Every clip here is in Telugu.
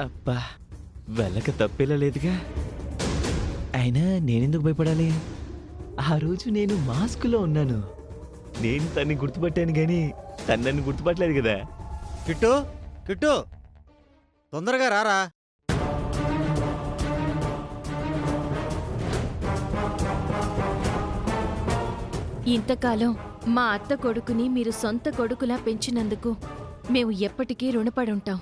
అబ్బా, వెళ్ళక తప్పేలా లేదుగా. అయినా నేనెందుకు భయపడాలి? ఆ రోజు నేను మాస్కులో ఉన్నాను. నేను తన్ని గుర్తుపట్టాను గాని తను నన్ను గుర్తుపట్టలేదు కదా. కిట్టు కిట్టు, తొందరగా రారా. ఇంతకాలం మా అత్త కొడుకుని మీరు సొంత కొడుకులా పెంచినందుకు మేము ఎప్పటికీ రుణపడుంటాం.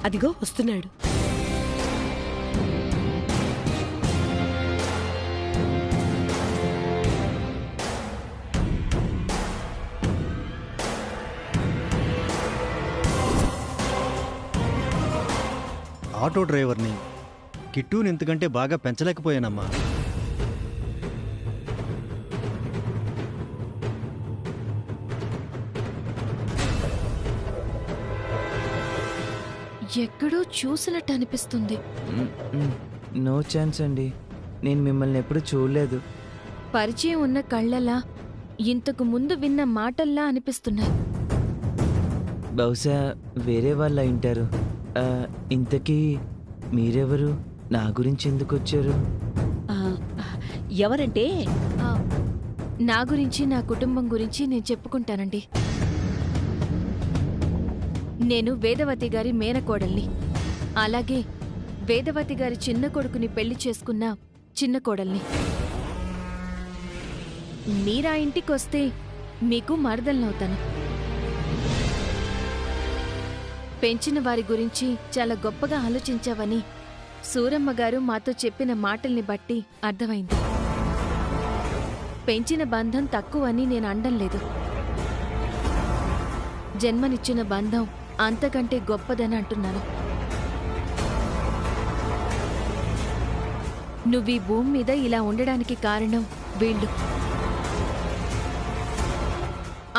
అదిగో వస్తున్నాడు. ఆటో డ్రైవర్ని కిట్టుని ఇంతకంటే బాగా పెంచలేకపోయానమ్మా. ఎక్కడో చూసినట్టు అనిపిస్తుంది. నో ఛాన్స్ అండి, నేను మిమ్మల్ని ఎప్పుడు చూడలేదు. పరిచయం ఉన్న కళ్ళలా, ఇంతకు ముందు విన్న మాటల్లా అనిపిస్తున్నాయి. బహుశా వేరే వాళ్ళు అయింటారు. ఇంతకీ మీరెవరు? నా గురించి ఎందుకు వచ్చారు? ఆ, ఎవరంటే ఆ, నా గురించి, నా కుటుంబం గురించి నేను చెప్పుకుంటానండి. నేను వేదవతి గారి మేనకోడల్ని, అలాగే వేదవతి గారి చిన్న కొడుకుని పెళ్లి చేసుకున్న చిన్న కోడల్ని. మీరా ఇంటికొస్తే మీకు మరదలనవుతాను. పెంచిన వారి గురించి చాలా గొప్పగా ఆలోచించావని సూరమ్మ గారు మాతో చెప్పిన మాటల్ని బట్టి అర్థమైంది. పెంచిన బంధం తక్కువని నేను అనడం లేదు. జన్మనిచ్చిన బంధం అంతకంటే గొప్పదని అంటున్నాను. నువ్వీ భూమి మీద ఇలా ఉండడానికి కారణం వీళ్ళు.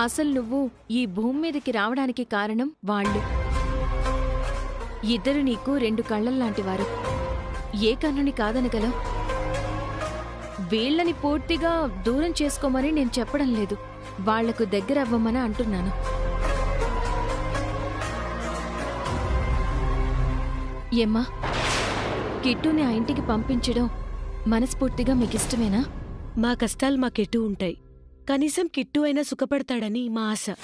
అసలు నువ్వు ఈ భూమి మీదకి రావడానికి కారణం వాళ్ళు. ఇద్దరు నీకు రెండు కళ్ళల్లాంటివారు. ఏ కన్నుని కాదనగలవు? వీళ్ళని పూర్తిగా దూరం చేసుకోమని నేను చెప్పడం లేదు, వాళ్లకు దగ్గరవ్వమని అంటున్నాను. ఏమ్మా, కిట్టుని ఆ ఇంటికి పంపించడం మనస్ఫూర్తిగా మీకిష్టమేనా? మా కష్టాలు మాకెటూ ఉంటాయి, కనీసం కిట్టు అయినా సుఖపడతాడని మా ఆశ.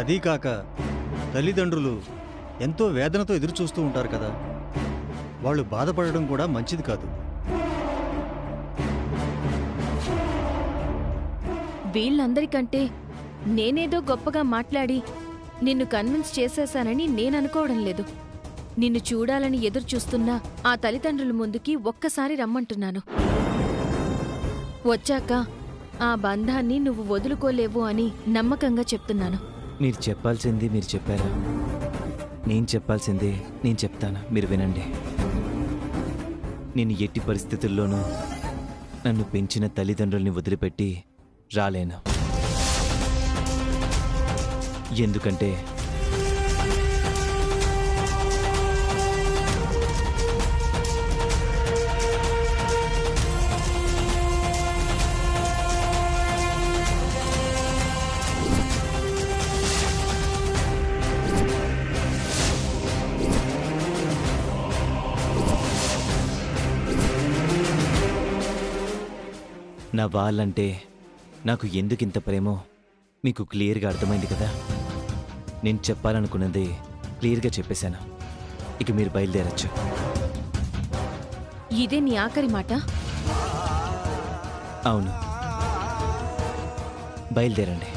అదీ కాక తల్లిదండ్రులు ఎంతో వేదనతో ఎదురుచూస్తూ ఉంటారు కదా, వాళ్ళు బాధపడడం కూడా మంచిది కాదు. వీళ్ళందరికంటే నేనేదో గొప్పగా మాట్లాడి నిన్ను కన్విన్స్ చేసేశానని నేననుకోవడం లేదు. నిన్ను చూడాలని ఎదురుచూస్తున్న ఆ తల్లిదండ్రుల ముందుకి ఒక్కసారి రమ్మంటున్నాను. వచ్చాక ఆ బంధాన్ని నువ్వు వదులుకోలేవు అని నమ్మకంగా చెప్తున్నాను. మీరు చెప్పాల్సింది మీరు చెప్పారు, నేను చెప్పాల్సింది నేను చెప్తాను, మీరు వినండి. నేను ఎట్టి పరిస్థితుల్లోనూ నన్ను పెంచిన తల్లిదండ్రుల్ని వదిలిపెట్టి రాలేను. ఎందుకంటే నా వాళ్ళంటే నాకు ఎందుకింత ప్రేమో మీకు క్లియర్గా అర్థమైంది కదా. నేను చెప్పాలనుకున్నది క్లియర్గా చెప్పేశాను. ఇక మీరు బయలుదేరచ్చు. ఇదే నీ ఆఖరి మాట? అవును, బయలుదేరండి.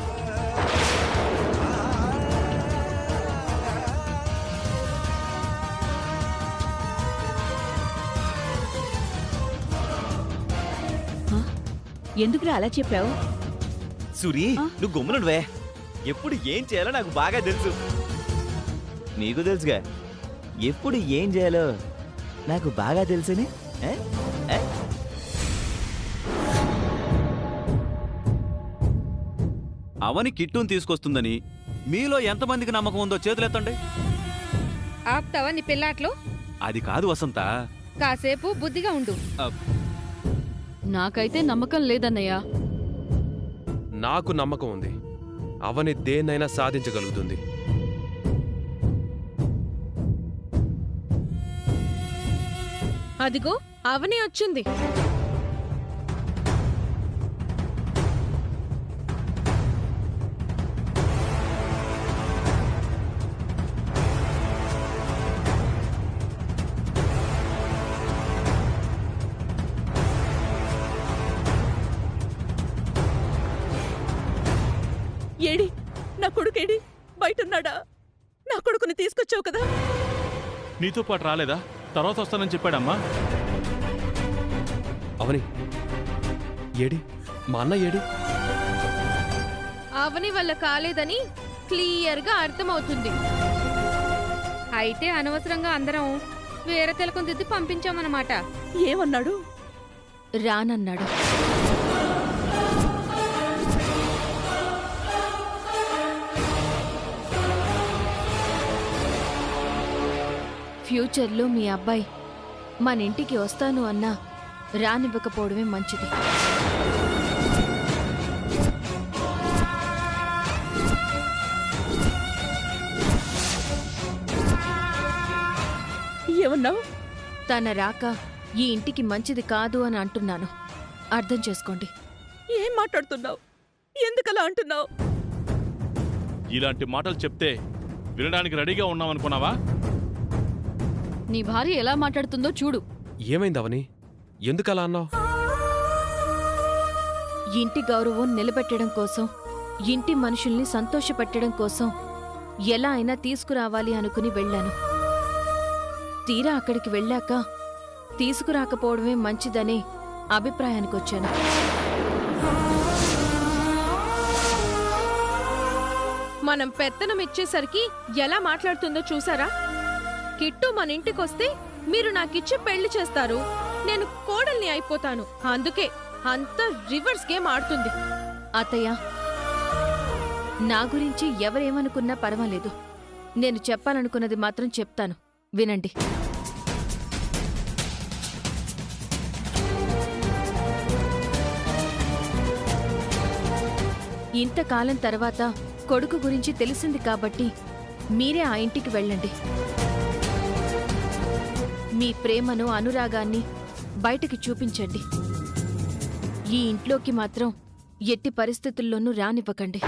ఎందుకురా అలా చెప్పావు? సూరి, నువ్వు గమ్మునువే. ఎప్పుడు ఏం చేయాలో నాకు బాగా తెలుసు. నీకు తెలుసుగా ఎప్పుడు ఏం చేయాలో నాకు బాగా తెలుసని. అవని కిట్టుని తీసుకొస్తుందని మీలో ఎంతమందికి నమ్మకం ఉందో చేతులెత్తండి. ఆప్తావా నీ పిల్లాట్లు? అది కాదు వసంత, కాసేపు బుద్ధిగా ఉండు. నాకైతే నమ్మకం లేదన్నయ్యా. నాకు నమ్మకం ఉంది. అవని దేన్నైనా సాధించగలుగుతుంది. అదిగో అవని వచ్చింది. ఏడి నా కొడుకేడి? బయటున్నాడా? నా కొడుకుని తీసుకొచ్చావు కదా. నీతో పాటు రాలేదా? తర్వాత వస్తానని చెప్పాడమ్మా. అవని ఏడి? మా అన్న ఏడి? అవని వల్ల కాలేదని క్లియర్గా అర్థమవుతుంది. అయితే అనవసరంగా అందరం వేరే తిలకం దిద్ది పంపించామన్నమాట. ఏమన్నాడు? రానన్నాడు. ఫ్యూచర్లో మీ అబ్బాయి మన ఇంటికి వస్తాను అన్నా రానివ్వకపోవడమే మంచిది. ఏమన్నావు? తన రాక ఈ ఇంటికి మంచిది కాదు అని అంటున్నాను. అర్థం చేసుకోండి. ఏం మాట్లాడుతున్నావు? ఎందుకలా అంటున్నావు? ఇలాంటి మాటలు చెప్తే వినడానికి రెడీగా ఉన్నామనుకున్నావా? నీ భార్య ఎలా మాట్లాడుతుందో చూడు. ఏమైంది అవని? ఎందుకలా అన్నావు? ఇంటి గౌరవం నిలబెట్టడం కోసం, ఇంటి మనుషుల్ని సంతోషపెట్టడం కోసం ఎలా అయినా తీసుకురావాలి అనుకుని వెళ్ళాను. తీరా అక్కడికి వెళ్ళాక తీసుకురాకపోవడమే మంచిదనే అభిప్రాయానికొచ్చాను. మనం పెత్తనం ఇచ్చేసరికి ఎలా మాట్లాడుతుందో చూసారా? కిట్టు మన ఇంటికొస్తే మీరు నాకిచ్చి పెళ్లి చేస్తారు, నేను కోడల్ని అయిపోతాను, అందుకే అంత రివర్స్ గేమ్ ఆడుతుంది. అత్తయ్య, నా గురించి ఎవరేమనుకున్నా పర్వాలేదు. నేను చెప్పాలనుకున్నది మాత్రం చెప్తాను, వినండి. ఇంతకాలం తర్వాత కొడుకు గురించి తెలిసింది కాబట్టి మీరే ఆ ఇంటికి వెళ్ళండి. మీ ప్రేమను, అనురాగాన్ని బయటికి చూపించండి. ఈ ఇంట్లోకి మాత్రం ఎట్టి పరిస్థితుల్లోనూ రానివ్వకండి.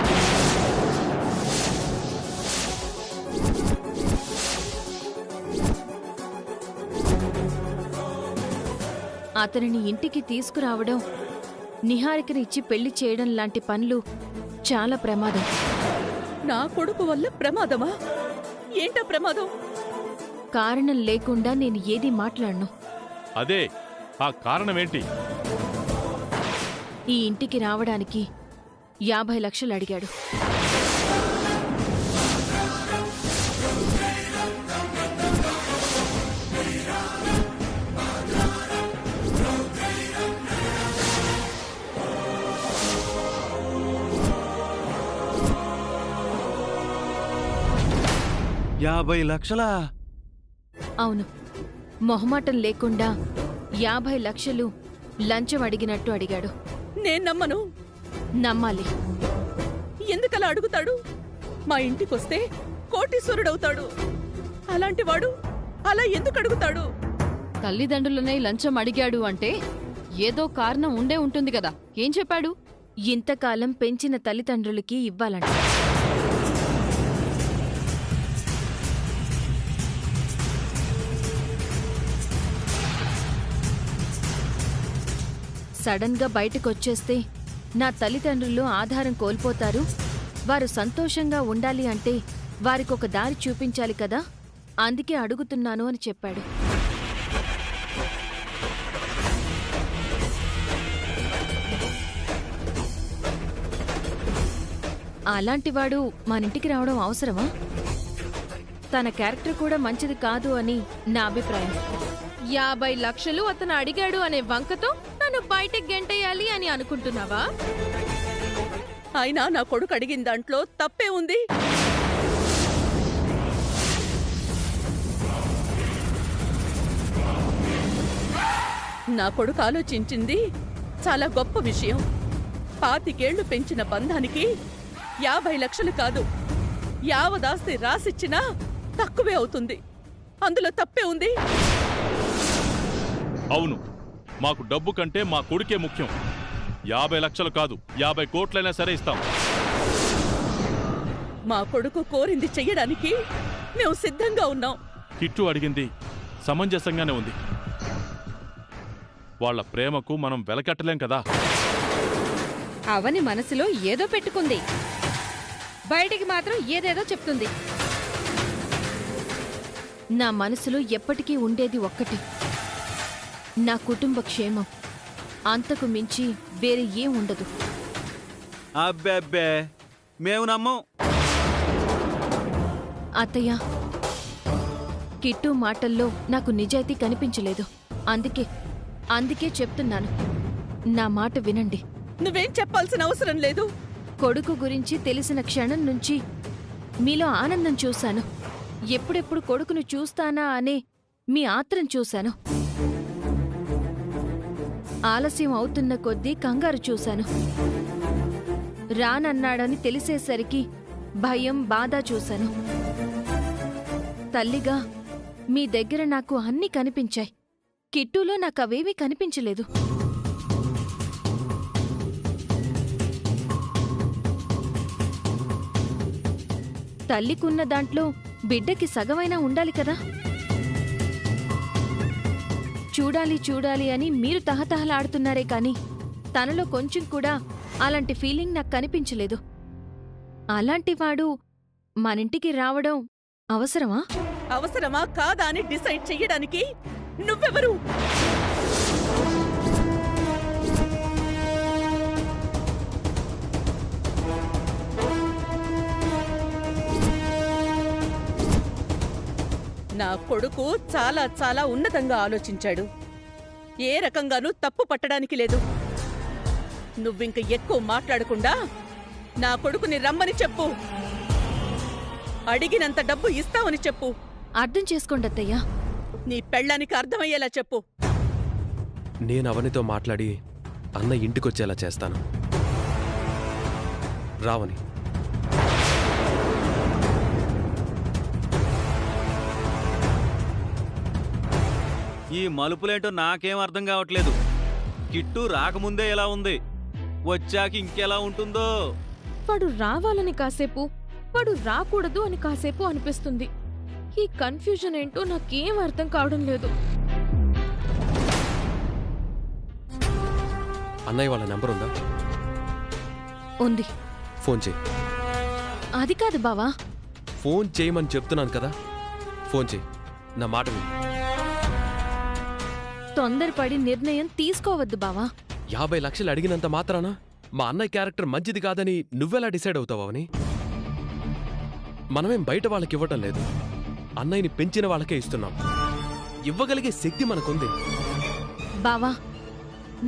అతనిని ఇంటికి తీసుకురావడం, నిహారికని ఇచ్చి పెళ్లి చేయడం లాంటి పనులు చాలా ప్రమాదం. నా కొడుకు వల్ల ప్రమాదమా? ఏంటా ప్రమాదం? కారణం లేకుండా నేను ఏదీ మాట్లాడను. అదే ఆ కారణమేంటి? ఈ ఇంటికి రావడానికి 50 లక్షలు అడిగాడు. లక్షలా? అవును, మొహమాటం లేకుండా 50 లక్షలు లంచం అడిగినట్టు అడిగాడు. నేను నమ్మను. నమ్మాలి. ఎందుకలా అడుగుతాడు? మా ఇంటికొస్తే కోటీశ్వరుడవుతాడు. అలాంటి వాడు అలా ఎందుకు అడుగుతాడు? తల్లిదండ్రులనే లంచం అడిగాడు అంటే ఏదో కారణం ఉండే ఉంటుంది కదా. ఏం చెప్పాడు? ఇంతకాలం పెంచిన తల్లిదండ్రులకి ఇవ్వాలంట. సడన్ గా బయటకొచ్చేస్తే నా తల్లిదండ్రులు ఆధారం కోల్పోతారు. వారు సంతోషంగా ఉండాలి అంటే వారికొక దారి చూపించాలి కదా, అందుకే అడుగుతున్నాను అని చెప్పాడు. అలాంటివాడు మనింటికి రావడం అవసరమా? తన క్యారెక్టర్ కూడా మంచిది కాదు అని నా అభిప్రాయం. 50 లక్షలు అతను అడిగాడు అనే వంకతో నన్ను బయటకు గెంటేయాలి అని అనుకుంటున్నావా? అయినా నా కొడుకు అడిగిన దాంట్లో తప్పే ఉంది. నా కొడుకు ఆలోచించింది చాలా గొప్ప విషయం. 25 ఏళ్లు పెంచిన బంధానికి 50 లక్షలు కాదు, యావదాస్తి రాసిచ్చినా తక్కువే అవుతుంది. అందులో తప్పే ఉంది. అవును, మాకు డబ్బు కంటే మా కొడుకే ముఖ్యం. 50 లక్షలు కాదు, 50 కోట్లైనా సరే ఇస్తాం. మా కొడుకు కోరింది చెయ్యడానికి మేము సిద్ధంగా ఉన్నాం. కిట్టు అడిగింది సమంజసంగానే ఉంది. వాళ్ళ ప్రేమకు మనం వెలకట్టలేం కదా. అవని మనసులో ఏదో పెట్టుకుంది, బయటికి మాత్రం ఏదేదో చెప్తుంది. నా మనసులో ఎప్పటికీ ఉండేది ఒక్కటి, నా కుటుంబ క్షేమం. అంతకు మించి వేరే ఏం ఉండదు. అబ్బే అబ్బే, మేము నమ్మం. అత్తయ్య, కిట్టు మాటల్లో నాకు నిజాయితీ కనిపించలేదు. అందుకే చెప్తున్నాను, నా మాట వినండి. నువ్వేం చెప్పాల్సిన అవసరం లేదు. కొడుకు గురించి తెలిసిన క్షణం నుంచి మీలో ఆనందం చూశాను. ఎప్పుడెప్పుడు కొడుకును చూస్తానా అనే మీ ఆత్రం చూశాను. ఆలస్యం అవుతున్న కొద్దీ కంగారు చూశాను. రానన్నాడని తెలిసేసరికి భయం, బాధ చూశాను. తల్లిగా మీ దగ్గర నాకు అన్నీ కనిపించాయి. కిట్టులో నాకవేమీ కనిపించలేదు. తల్లికున్న దాంట్లో బిడ్డకి సగమైనా ఉండాలి కదా. చూడాలి అని మీరు తహతహలాడుతున్నారే కాని తనలో కొంచెం కూడా అలాంటి ఫీలింగ్ నాకు కనిపించలేదు. అలాంటివాడు మనింటికి రావడం అవసరమా? అవసరమా కాదా అని డిసైడ్ చెయ్యడానికి నువ్వెవరు? నా కొడుకు చాలా చాలా ఉన్నతంగా ఆలోచించాడు. ఏ రకంగానూ తప్పు పట్టడానికి లేదు. నువ్వింక ఎక్కువ మాట్లాడకుండా నా కొడుకుని రమ్మని చెప్పు. అడిగినంత డబ్బు ఇస్తావని చెప్పు. అర్థం చేసుకోండి అత్తయ్యా. నీ పెళ్ళానికి అర్థమయ్యేలా చెప్పు. నేను అవనితో మాట్లాడి అన్న ఇంటికొచ్చేలా చేస్తాను. రావని. ఈ మలుపులేంటో నాకేం అర్థం కావట్లేదు. కిట్టు రాకముందే ఎలా ఉంది, వచ్చాక ఇంకెలా ఉంటుందో. వాడు రావాలని కాసేపు, వాడు రాకూడదు అని కాసేపు అనిపిస్తుంది. ఈ కన్ఫ్యూజన్ ఏంటో నాకేం అర్థం కావడం లేదు. అన్నయ్య వాళ్ళ నెంబర్ ఉందా? ఉంది. ఫోన్ చేయి. అది కాదు బావా. ఫోన్ చేయమని చెప్తున్నాను కదా, ఫోన్ చేయి. నా మాట విను. తొందరపడి నిర్ణయం తీసుకోవద్దు బావా. 50 లక్షలు అడిగినంత మాత్రాన మా అన్నయ్య క్యారెక్టర్ మంచిది కాదని నువ్వెలా డిసైడ్ అవుతావని? మనమేం బయట వాళ్ళకి ఇవ్వటం లేదు, అన్నయ్యని పెంచిన వాళ్ళకే ఇస్తున్నాం. ఇవ్వగలిగే శక్తి మనకుంది. బావా,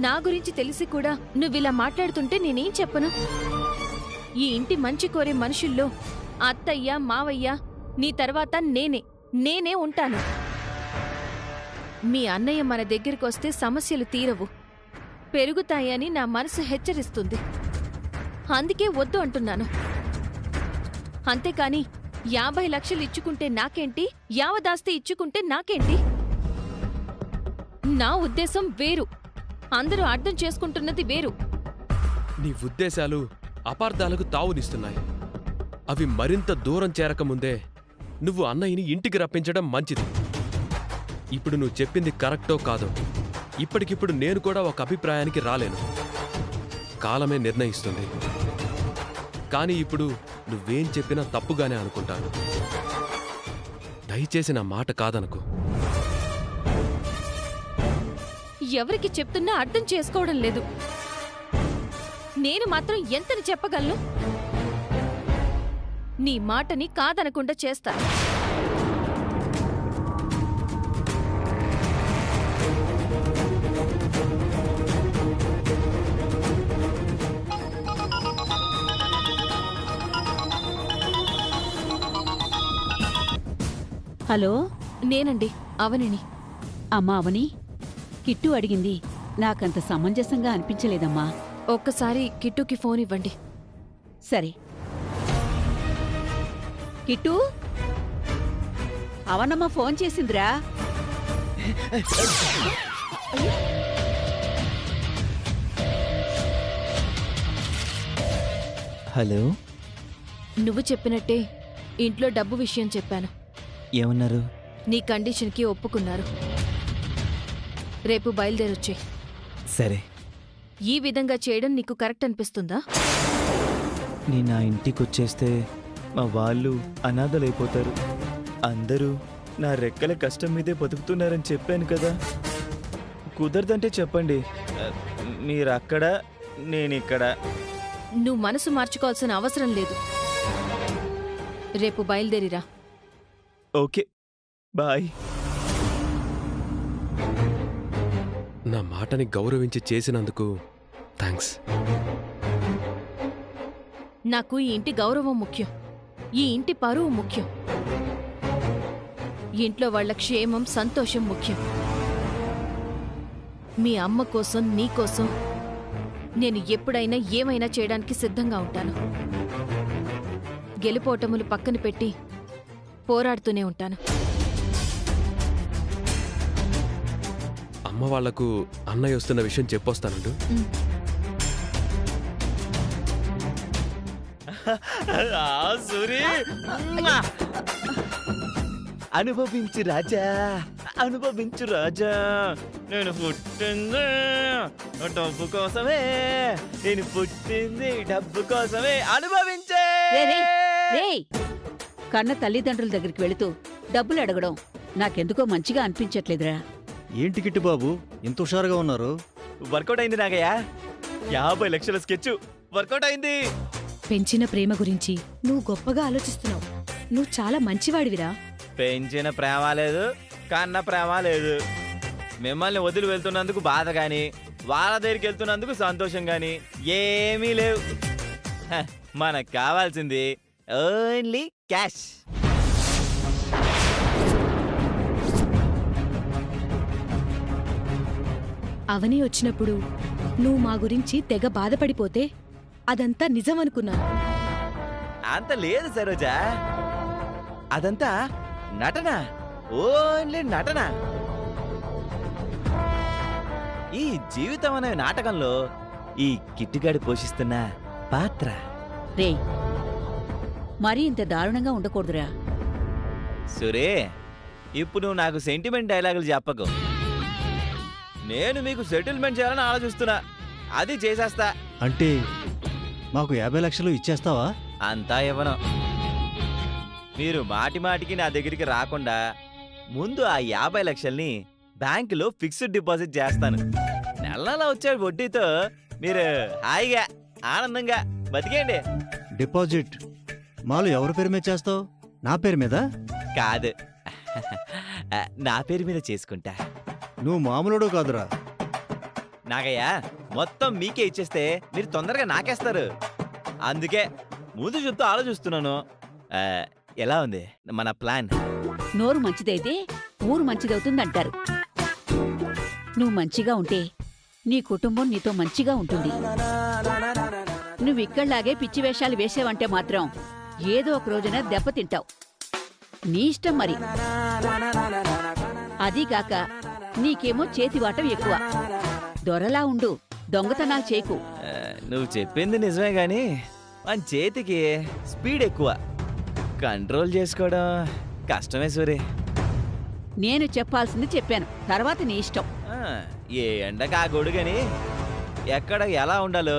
నా గురించి తెలిసి కూడా నువ్విలా మాట్లాడుతుంటే నేనేం చెప్పను? ఈ ఇంటి మంచి కోరే మనుషుల్లో అత్తయ్య, మావయ్య, నీ తర్వాత నేనే ఉంటాను. మీ అన్నయ్య మన దగ్గరికొస్తే సమస్యలు తీరవు, పెరుగుతాయని నా మనసు హెచ్చరిస్తుంది. అందుకే వద్దు అంటున్నాను. అంతేకాని 50 లక్షలు ఇచ్చుకుంటే నాకేంటి, యావదాస్తి ఇచ్చుకుంటే నాకేంటి? నా ఉద్దేశం వేరు, అందరూ అర్థం చేసుకుంటున్నది వేరు. నీ ఉద్దేశాలు అపార్థాలకు తావునిస్తున్నాయి. అవి మరింత దూరం చేరకముందే నువ్వు అన్నయ్యని ఇంటికి రప్పించడం మంచిది. ఇప్పుడు నువ్వు చెప్పింది కరెక్టో కాదో ఇప్పటికిప్పుడు నేను కూడా ఒక అభిప్రాయానికి రాలేను. కాలమే నిర్ణయిస్తుంది. కానీ ఇప్పుడు నువ్వేం చెప్పినా తప్పుగానే అనుకుంటాను. దయచేసి నా మాట కాదనుకో. ఎవరికి చెప్తున్నా అర్థం చేసుకోవడం లేదు. నేను మాత్రం ఎంతని చెప్పగలను? నీ మాటని కాదనకుండా చేస్తాను. హలో, నేనండి, అవనిని. అమ్మా అవని, కిట్టు అడిగింది నాకంత సమంజసంగా అనిపించలేదమ్మా. ఒక్కసారి కిట్టుకి ఫోన్ ఇవ్వండి. సరే. కిట్టు అవనమ్మ ఫోన్ చేసిందిరా. హలో, నువ్వు చెప్పినట్టే ఇంట్లో డబ్బు విషయం చెప్పాను. ఏమన్నారు? నీ కండిషన్కి ఒప్పుకున్నారు. రేపు బయలుదేరొచ్చే. సరే. ఈ విధంగా చేయడం నీకు కరెక్ట్ అనిపిస్తుందా? నేను నా ఇంటికి వచ్చేస్తే మా వాళ్ళు అనాథలైపోతారు. అందరూ నా రెక్కల కష్టం మీదే బతుకుతున్నారని చెప్పాను కదా. కుదరదంటే చెప్పండి. మీరక్కడ, నేనిక్కడ. నువ్వు మనసు మార్చుకోవాల్సిన అవసరం లేదు. రేపు బయలుదేరిరా. Okay, bye. నా మాటని గౌరవించి చేసినందుకు థ్యాంక్స్. నాకు ఈ ఇంటి గౌరవం ముఖ్యం. ఈ ఇంటి పరువు ముఖ్యం. ఇంట్లో వాళ్ళ క్షేమం, సంతోషం ముఖ్యం. మీ అమ్మ కోసం, నీ కోసం నేను ఎప్పుడైనా ఏమైనా చేయడానికి సిద్ధంగా ఉంటాను. గెలుపోటములు పక్కన పెట్టి పోరాడుతూనే ఉంటాను. అమ్మ వాళ్లకు అన్నయ్య వస్తున్న విషయం చెప్పొస్తానండు. అనుభవించు రాజా, అనుభవించు రాజా. నేను పుట్టింది డబ్బు కోసమే, నేను పుట్టింది డబ్బు కోసమే. అనుభవించే. రేయ్, కన్న తల్లిదండ్రుల దగ్గరికి వెళుతూ డబ్బులు అడగడం నాకెందుకో మంచిగా అనిపించట్లేదురా. ఏంటి కిట్టు బాబు ఇంత హుషారుగా ఉన్నారు? వర్కౌట్ అయింది నాగయ్యా. 50 లక్షల స్కెచ్ వర్కౌట్ అయింది. పెంచిన ప్రేమ గురించి నువ్వు గొప్పగా ఆలోచిస్తున్నావు. నువ్వు చాలా మంచివాడివిరా. పెంచిన ప్రేమ లేదు, కన్న ప్రేమ లేదు. మిమ్మల్ని వదిలి వెళ్తున్నందుకు బాధ గాని, వాళ్ళ దగ్గరికి వెళ్తున్నందుకు సంతోషం గాని ఏమీ లేవు. మనకు కావాల్సింది ఓన్లీ క్యాష్. అవని వచ్చినప్పుడు నువ్వు మా గురించి తెగ బాధపడిపోతే అదంతా నిజమనుకున్నాను. అంత లేదు సరోజా, అదంతా నటన, ఓన్లీ నటన. ఈ జీవితం అనే నాటకంలో ఈ కిట్టుగాడి పోషిస్తున్న పాత్ర. రేయ్, మరీ ఇంత దారుణంగా ఉండకూడదురా. సురే, ఇప్పుడు నువ్వు నాకు సెంటిమెంట్ డైలాగులు చెప్పకు. నేను మీకు సెటిల్మెంట్ చేయాలని ఆలోచిస్తున్నా. అది చేసేస్తా. అంటే మాకు 50 లక్షలు ఇచ్చేస్తావా? అంతా ఇవ్వను. మీరు మాటి మాటికి నా దగ్గరికి రాకుండా ముందు ఆ 50 లక్షల్ని బ్యాంకులో ఫిక్స్డ్ డిపాజిట్ చేస్తాను. నెల నెల వచ్చే వడ్డీతో మీరు హాయిగా ఆనందంగా బతికేయండి. డిపాజిట్ మాలు ఎవరి పేరు మీద చేస్తావు? నా పేరు మీద కాదు, నా పేరు మీద చేసుకుంటా. నువ్వు మామూలుడు కాదురా. నాగయ్య, మొత్తం మీకే ఇచ్చేస్తే మీరు తొందరగా నాకేస్తారు. అందుకే ముందు చెప్తూ ఆలోచిస్తున్నాను. ఎలా ఉంది మన ప్లాన్? నోరు మంచిదైతే ఊరు మంచిదవుతుందంటారు. నువ్వు మంచిగా ఉంటే నీ కుటుంబం నీతో మంచిగా ఉంటుంది. నువ్విక్కడ్లాగే పిచ్చి వేషాలు వేసావంటే మాత్రం ఏదో ఒక రోజున దెబ్బతింటావు. నీ ఇష్టం మరి. అదీగాక నీకేమో చేతివాటం ఎక్కువ. దొరలా ఉండు, దొంగతనాలు చేయకు. నువ్వు చెప్పింది నిజమే గాని మన చేతికి స్పీడ్ ఎక్కువ. కంట్రోల్ చేసుకోవడం కష్టమే సూరి. నేను చెప్పాల్సింది చెప్పాను, తర్వాత నీ ఇష్టం. ఏ ఎండకు ఆ గొడుగని ఎక్కడ ఎలా ఉండాలో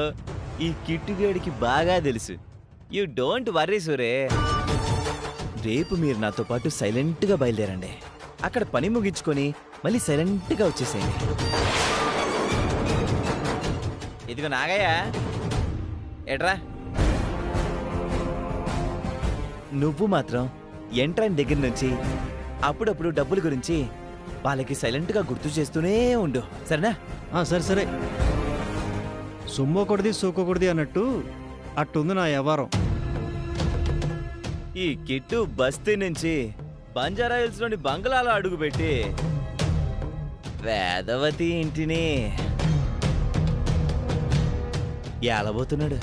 ఈ కిట్టుగేడికి బాగా తెలుసు. You don't worry sure. రేపు మీరు నాతో పాటు సైలెంట్గా బయలుదేరండి. అక్కడ పని ముగించుకొని మళ్ళీ సైలెంట్గా వచ్చేసేయండి. ఇదిగో నాగయ్య, ఎట్రా. నువ్వు మాత్రం ఎంట్రైన్ దగ్గర నుంచి అప్పుడప్పుడు డబ్బుల గురించి వాళ్ళకి సైలెంట్గా గుర్తు చేస్తూనే ఉండు, సరేనా? సరే సరే. సొమ్మొకటిది సోకొకటిది అన్నట్టు అట్టుంది నా వ్యవహారం. ఈ కిట్టు బస్తీ నుంచి బంజారా హిల్స్ లోని బంగ్లాలో అడుగుపెట్టి వేదవతి ఇంటిని ఏలబోతున్నాడు.